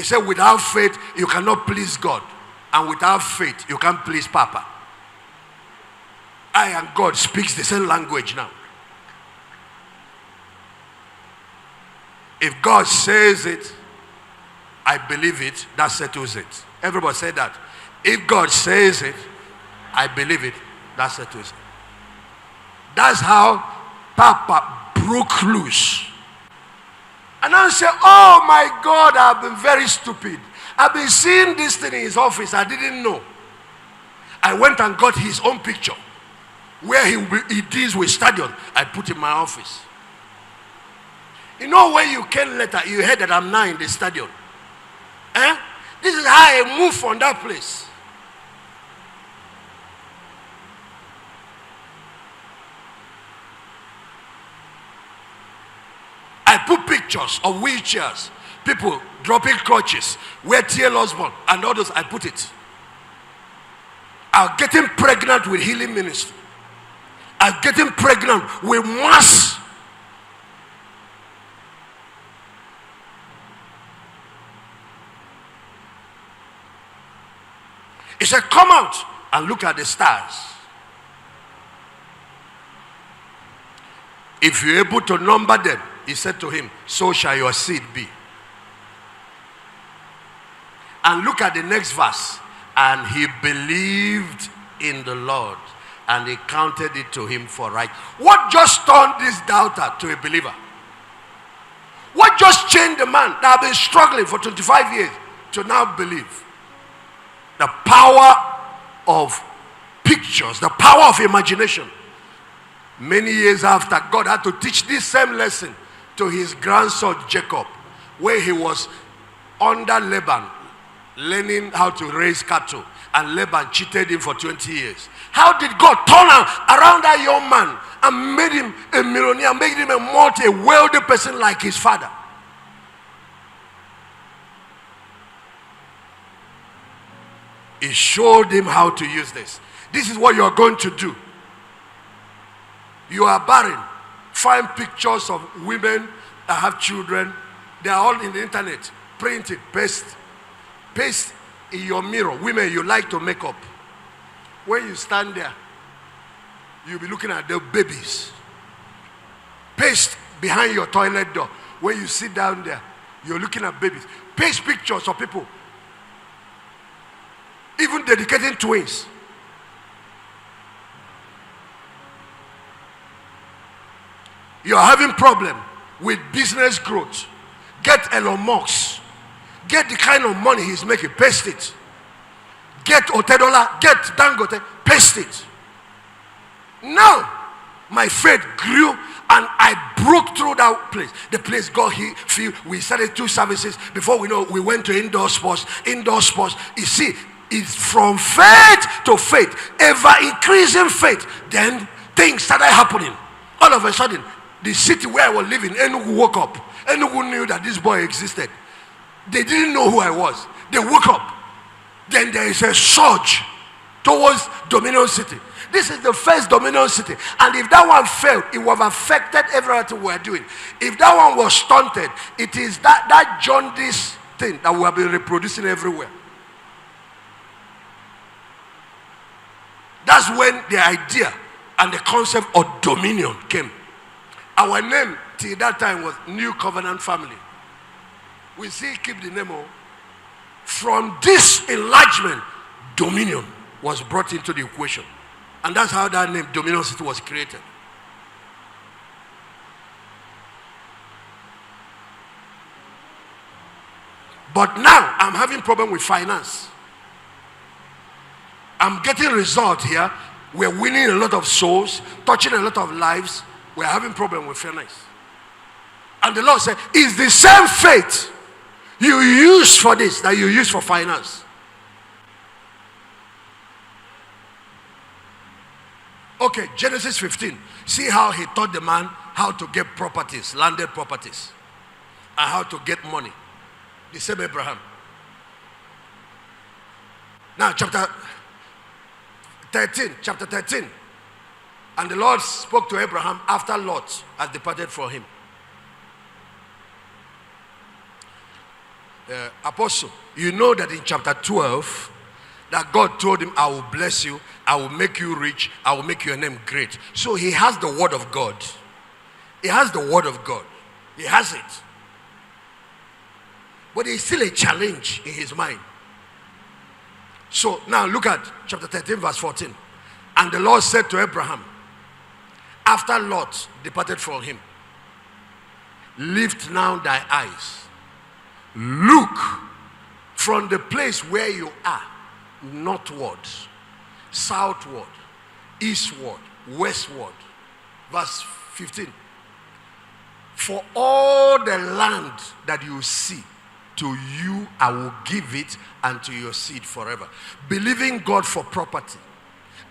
said without faith, you cannot please God. And without faith, you can't please Papa. I and God speaks the same language now. If God says it, I believe it, that settles it. Everybody said that. If God says it, I believe it, that settles it. That's how Papa broke loose. And I said, oh my God, I've been very stupid. I've been seeing this thing in his office. I didn't know. I went and got his own picture where he deals with stadium. I put in my office. You know, when you came later, you heard that I'm now in the stadium. This is how I move from that place. I put pictures of wheelchairs, people dropping crutches, where T.L. Osborne and others, I put it. I'm getting pregnant with healing ministry. I'm getting pregnant with mass. He said, come out and look at the stars. If you're able to number them, he said to him, so shall your seed be. And look at the next verse. And he believed in the Lord, and he counted it to him for right. What just turned this doubter to a believer? What just changed the man that had been struggling for 25 years to now believe? The power of pictures, the power of imagination. Many years after, God had to teach this same lesson to his grandson Jacob, where he was under Laban, learning how to raise cattle, and Laban cheated him for 20 years. How did God turn around that young man and made him a millionaire, made him a wealthy person like his father? He showed him how to use this. This is what you are going to do. You are barren. Find pictures of women that have children. They are all in the internet. Print it, paste. Paste in your mirror. Women, you like to make up. When you stand there, you'll be looking at the babies. Paste behind your toilet door. When you sit down there, you're looking at babies. Paste pictures of people. Even dedicating twins. You're having problem with business growth. Get Elon Musk. Get the kind of money he's making. Paste it. Get Otedola. Get Dangote. Paste it. Now, my faith grew and I broke through that place. The place got filled. We started 2 services. Before we know, we went to indoor sports. Indoor sports. You see, it's from faith to faith. Ever increasing faith. Then things started happening. All of a sudden, the city where I was living, Enugu woke up. Enugu knew that this boy existed. They didn't know who I was. They woke up. Then there is a surge towards Dominion City. This is the first Dominion City. And if that one failed, it would have affected everything we are doing. If that one was stunted, it is that jaundice thing that we have been reproducing everywhere. That's when the idea and the concept of dominion came. Our name till that time was New Covenant Family. We still keep the name of. From this enlargement, dominion was brought into the equation. And that's how that name, Dominion City, was created. But now, I'm having problem with finance. I'm getting results here. We're winning a lot of souls, touching a lot of lives. We're having problem with finance. And the Lord said, it's the same faith you use for this that you use for finance. Okay, Genesis 15. See how he taught the man how to get properties, landed properties, and how to get money. The same Abraham. Now, chapter 13. And the Lord spoke to Abraham after Lot had departed from him. Apostle, you know that in chapter 12, that God told him, I will bless you, I will make you rich, I will make your name great. So he has the word of God. He has the word of God. He has it. But there's still a challenge in his mind. So now look at chapter 13 verse 14. And the Lord said to Abraham, after Lot departed from him, lift now thy eyes, look from the place where you are, northward, southward, eastward, westward. Verse 15. For all the land that you see, to you I will give it, and to your seed forever. Believing God for property.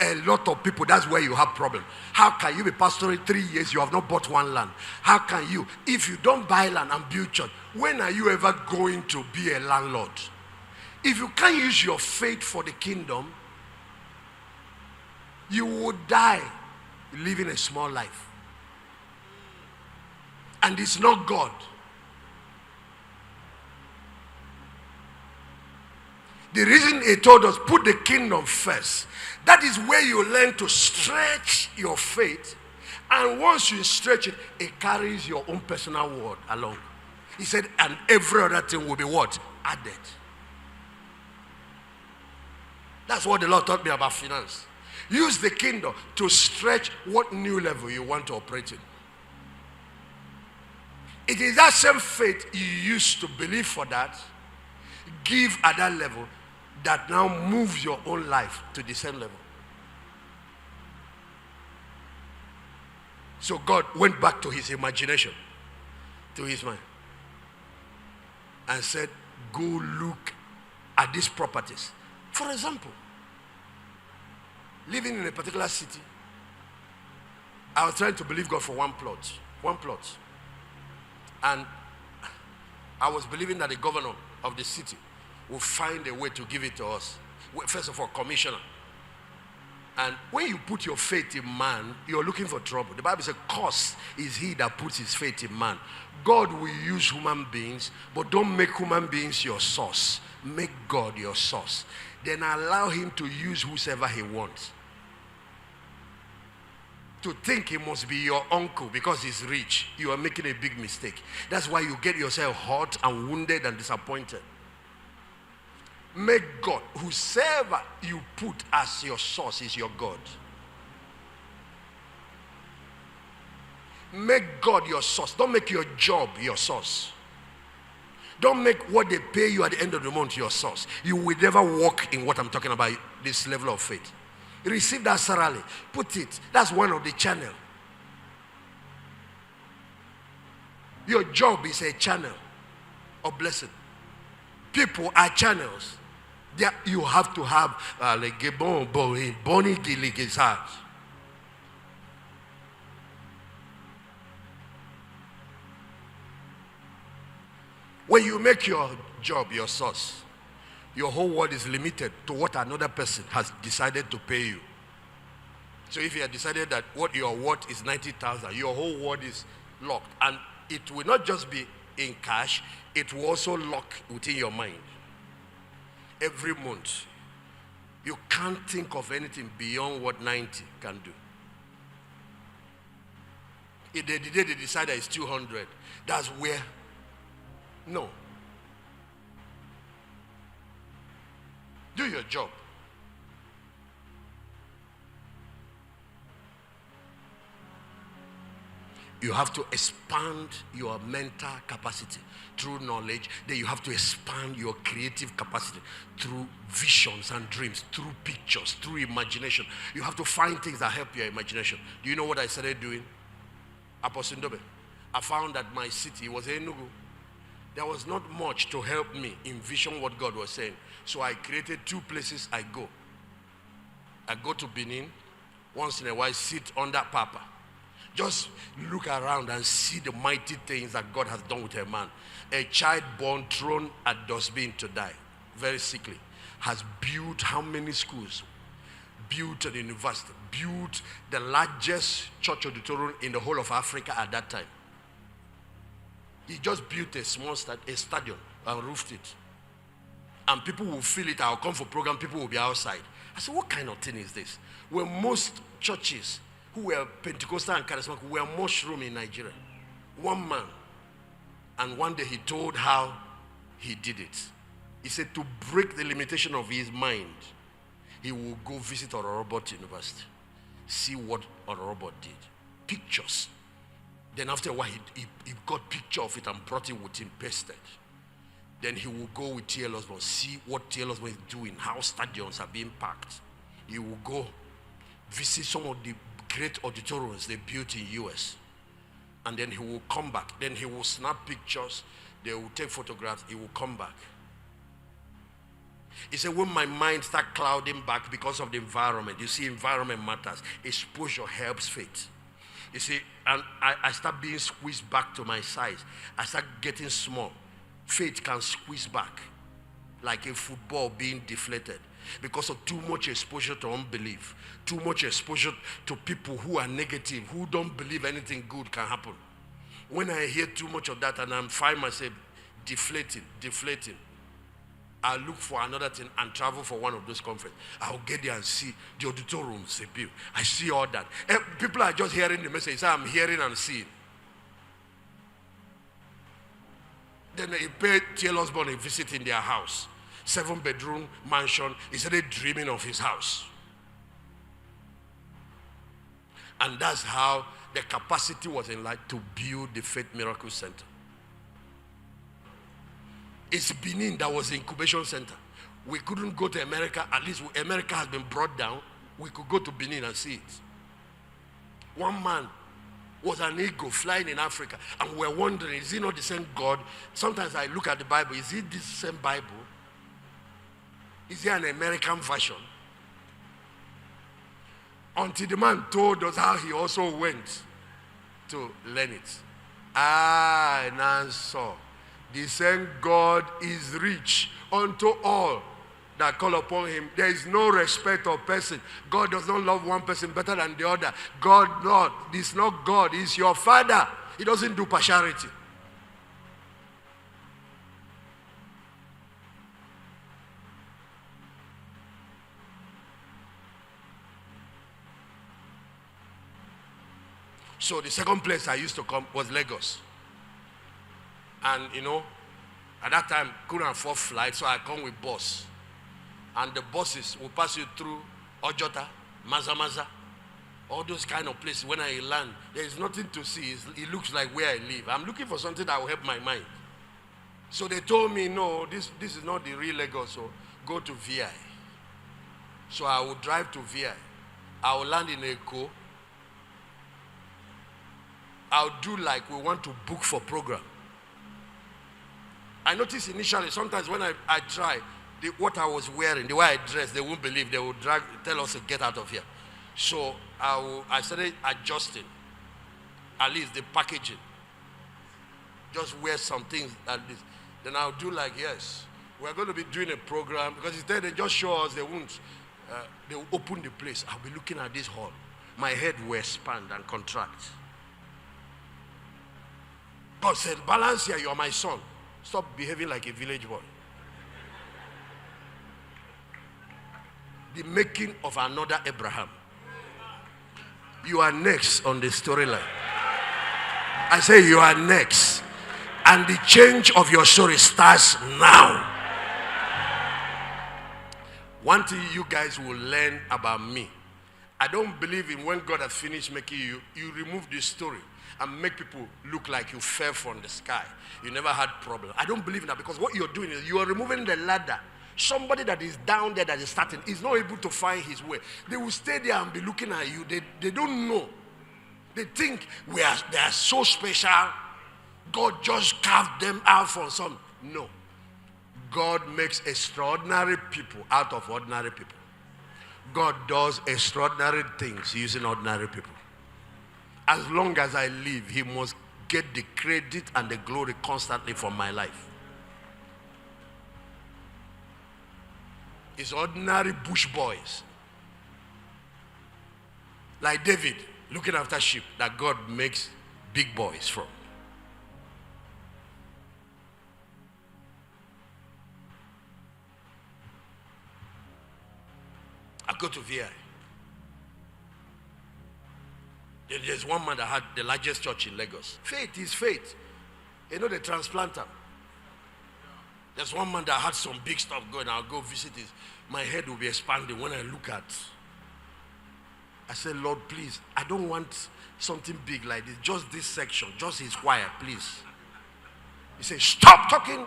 A lot of people, that's where you have problem. How can you be pastoring 3 years, you have not bought one land? How can you, if you don't buy land and build church, when are you ever going to be a landlord? If you can't use your faith for the kingdom, you would die living a small life. And it's not God. The reason he told us, put the kingdom first. That is where you learn to stretch your faith. And once you stretch it, it carries your own personal word along. He said, and every other thing will be what? Added. That's what the Lord taught me about finance. Use the kingdom to stretch what new level you want to operate in. It is that same faith you used to believe for that, give at that level, that now moves your own life to the same level. So God went back to his imagination, to his mind, and said, go look at these properties. For example, living in a particular city, I was trying to believe God for one plot. And I was believing that the governor of the city will find a way to give it to us. First of all, commissioner. And when you put your faith in man, you're looking for trouble. The Bible says, cursed is he that puts his faith in man. God will use human beings, but don't make human beings your source. Make God your source. Then allow him to use whosoever he wants. To think he must be your uncle because he's rich, you are making a big mistake. That's why you get yourself hurt and wounded and disappointed. Make God, whosoever you put as your source is your God. Make God your source. Don't make your job your source. Don't make what they pay you at the end of the month your source. You will never walk in what I'm talking about, this level of faith. Receive that salary, put it. That's one of the channel. Your job is a channel of blessing. People are channels. You have to have when you make your job your source, your whole world is limited to what another person has decided to pay you. So if you have decided that what your worth is 90,000, your whole world is locked. And it will not just be in cash, it will also lock within your mind. Every month, you can't think of anything beyond what 90 can do. If the day they decide that it's 200, that's where, no. Do your job. You have to expand your mental capacity through knowledge. Then you have to expand your creative capacity through visions and dreams, through pictures, through imagination. You have to find things that help your imagination. Do you know what I started doing? Apostle Ndobe. I found that my city was Enugu. There was not much to help me envision what God was saying. So I created 2 places I go. I go to Benin, once in a while sit under Papa. Just look around and see the mighty things that God has done with a man. A child born, thrown at dustbin to die, very sickly, has built how many schools? Built an university, built the largest church auditorium in the whole of Africa at that time. He just built a small stadium. and roofed it. And people will feel it. I'll come for program, people will be outside. I said, what kind of thing is this? Well, most churches who were Pentecostal and charismatic were mushroom in Nigeria. One man. And one day he told how he did it. He said to break the limitation of his mind, he will go visit Ororobot University. See what Ororobot did. Pictures. Then after a while, he got picture of it and brought it with him, pasted. Then he will go with T.L. Osborne, see what T.L. Osborne is doing, how stadiums are being packed. He will go visit some of the great auditoriums they built in US. And then he will come back. Then he will snap pictures. They will take photographs. He will come back. He said, when my mind starts clouding back because of the environment, you see, environment matters. Exposure helps faith. You see, and I start being squeezed back to my size. I start getting small. Faith can squeeze back like a football being deflated because of too much exposure to unbelief, too much exposure to people who are negative, who don't believe anything good can happen. When I hear too much of that and I find myself deflating, I look for another thing and travel for one of those conferences. I'll get there and see the auditoriums they build. I see all that. People are just hearing the message. So I'm hearing and seeing. Then he paid T.L. Osborne a visit in their house. 7-bedroom mansion. He started dreaming of his house. And that's how the capacity was enlarged to build the Faith Miracle Center. It's Benin that was the incubation center. We couldn't go to America. At least America has been brought down. We could go to Benin and see it. One man was an eagle flying in Africa. And we're wondering, is he not the same God? Sometimes I look at the Bible. Is it the same Bible? Is there an American version? Until the man told us how he also went to learn it. And I saw. The same God is rich unto all that call upon him. There is no respect of person. God does not love one person better than the other. God, Lord, this is not God. He's your Father. He doesn't do partiality. So the second place I used to come was Lagos. And you know, at that time, couldn't afford flight, so I come with bus. And the buses will pass you through Ojota, Maza, all those kind of places. When I land, there is nothing to see. It looks like where I live. I'm looking for something that will help my mind. So they told me, no, this is not the real Lagos, so go to VI. So I will drive to VI. I will land in Eko. I'll do like we want to book for program. I noticed initially, sometimes when I try, what I was wearing, the way I dressed, they won't believe. They will tell us to get out of here. So I started adjusting, at least the packaging. Just wear some things like this. Then I'll do like, yes, we're going to be doing a program. Because instead they just show us, they won't. They will open the place. I'll be looking at this hall. My head will expand and contract. God said, balance here, you are my son. Stop behaving like a village boy. The making of another Abraham. You are next on the storyline. I say you are next. And the change of your story starts now. One thing you guys will learn about me. I don't believe in when God has finished making you, you remove the story and make people look like you fell from the sky. You never had problem. I don't believe in that, because what you're doing is you are removing the ladder. Somebody that is down there that is starting is not able to find his way. They will stay there and be looking at you. They don't know. They think they are so special. God just carved them out for some. No. God makes extraordinary people out of ordinary people. God does extraordinary things using ordinary people. As long as I live, he must get the credit and the glory constantly from my life. It's ordinary bush boys, like David, looking after sheep, that God makes big boys from. go to VI. There's one man that had the largest church in Lagos. Faith is faith. You know the transplanter. There's one man that had some big stuff going. I'll go visit it. My head will be expanding when I look at. I said, Lord, please, I don't want something big like this. Just this section, just his choir, please. He said, stop talking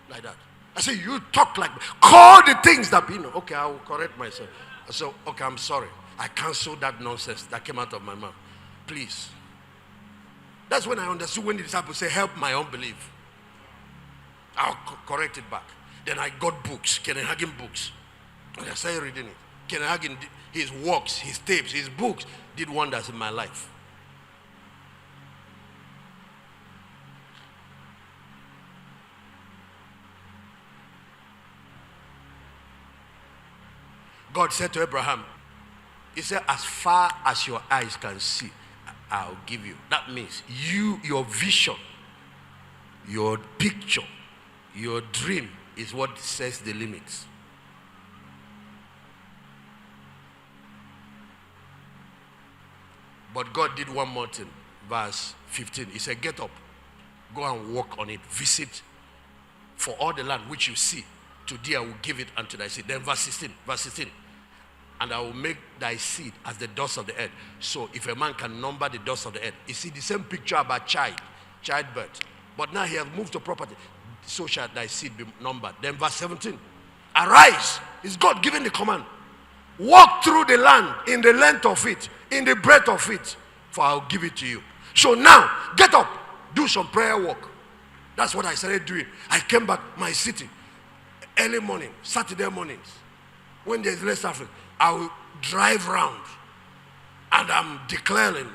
like that. I said, you talk like, call the things that be. Okay, I will correct myself. I said, okay, I'm sorry. I cancel that nonsense that came out of my mouth. Please. That's when I understood when the disciples say, help my unbelief. I'll correct it back. Then I got books, Kenneth Hagin books. And I started reading it. Kenneth Hagin, his works, his tapes, his books did wonders in my life. God said to Abraham, he said, as far as your eyes can see, I'll give you. That means your vision, your picture, your dream is what sets the limits. But God did one more thing. Verse 15. He said, get up. Go and walk on it. Visit for all the land which you see. Today I will give it unto thy seed. Then verse 16. Verse 16. And I will make thy seed as the dust of the earth. So if a man can number the dust of the earth. You see the same picture about childbirth. But now he has moved to property. So shall thy seed be numbered. Then verse 17. Arise. Is God giving the command. Walk through the land in the length of it, in the breadth of it, for I'll give it to you. So now, get up, do some prayer work. That's what I started doing. I came back my city early morning, Saturday mornings, when there's less traffic. I will drive round and I'm declaring